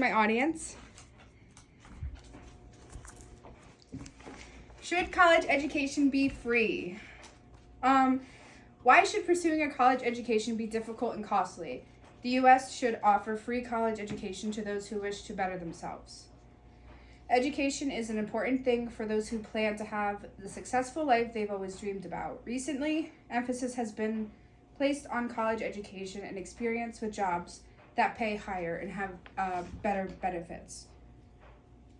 My audience. Should college education be free? Why should pursuing a college education be difficult and costly? The U.S. should offer free college education to those who wish to better themselves. Education is an important thing for those who plan to have the successful life they've always dreamed about. Recently, emphasis has been placed on college education and experience with jobs that pay higher and have better benefits.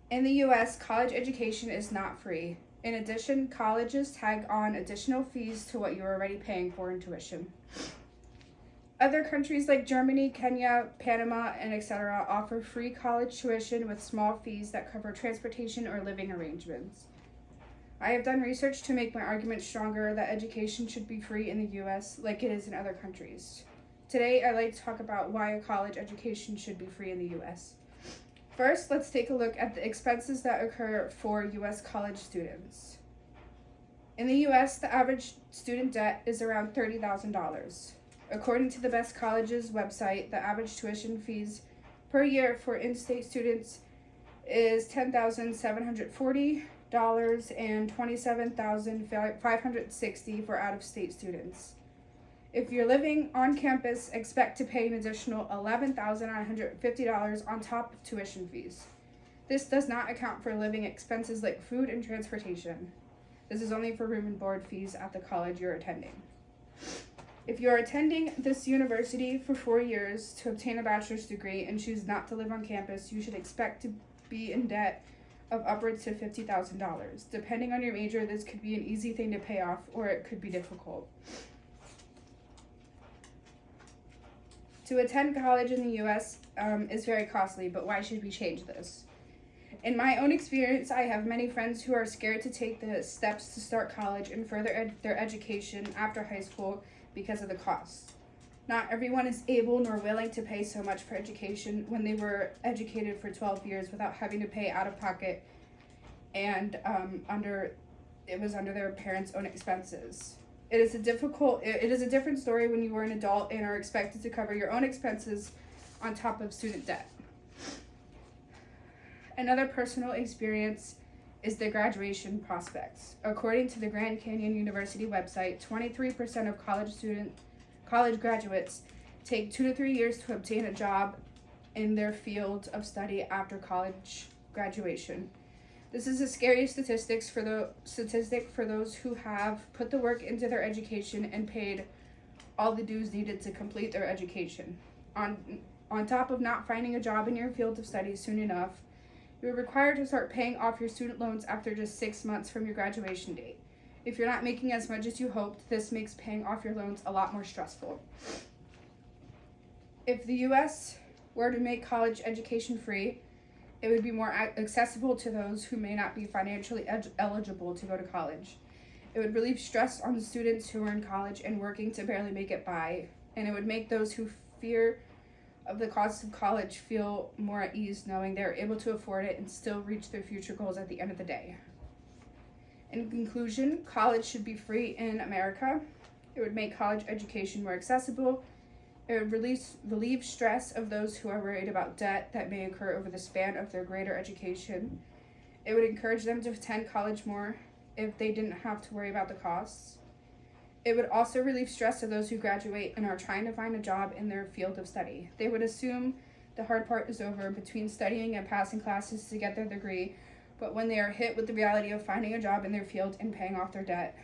In the U.S., college education is not free. In addition, colleges tag on additional fees to what you're already paying for in tuition. Other countries like Germany, Kenya, Panama, and etc. offer free college tuition with small fees that cover transportation or living arrangements. I have done research to make my argument stronger that education should be free in the U.S. like it is in other countries. Today, I'd like to talk about why a college education should be free in the U.S. First, let's take a look at the expenses that occur for U.S. college students. In the U.S., the average student debt is around $30,000. According to the Best Colleges website, the average tuition fees per year for in-state students is $10,740 and $27,560 for out-of-state students. If you're living on campus, expect to pay an additional $11,950 on top of tuition fees. This does not account for living expenses like food and transportation. This is only for room and board fees at the college you're attending. If you're attending this university for 4 years to obtain a bachelor's degree and choose not to live on campus, you should expect to be in debt of upwards to $50,000. Depending on your major, this could be an easy thing to pay off, or it could be difficult. To attend college in the U.S. Is very costly, but why should we change this? In my own experience, I have many friends who are scared to take the steps to start college and further their education after high school because of the costs. Not everyone is able nor willing to pay so much for education when they were educated for 12 years without having to pay out of pocket and under their parents' own expenses. It is a different story when you are an adult and are expected to cover your own expenses on top of student debt. Another personal experience is the graduation prospects. According to the Grand Canyon University website, 23% of college graduates take 2 to 3 years to obtain a job in their field of study after college graduation. This is a scary statistic for those who have put the work into their education and paid all the dues needed to complete their education. On top of not finding a job in your field of study soon enough, you're required to start paying off your student loans after just 6 months from your graduation date. If you're not making as much as you hoped, this makes paying off your loans a lot more stressful. If the U.S. were to make college education free, it would be more accessible to those who may not be financially eligible to go to college. It would relieve stress on the students who are in college and working to barely make it by, and it would make those who fear of the cost of college feel more at ease knowing they're able to afford it and still reach their future goals at the end of the day. In conclusion, college should be free in America. It would make college education more accessible. It would relieve stress of those who are worried about debt that may occur over the span of their greater education. It would encourage them to attend college more if they didn't have to worry about the costs. It would also relieve stress of those who graduate and are trying to find a job in their field of study. They would assume the hard part is over between studying and passing classes to get their degree, but when they are hit with the reality of finding a job in their field and paying off their debt.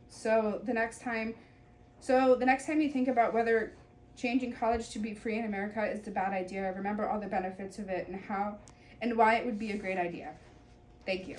So the next time you think about whether changing college to be free in America is the bad idea, remember all the benefits of it and why it would be a great idea. Thank you.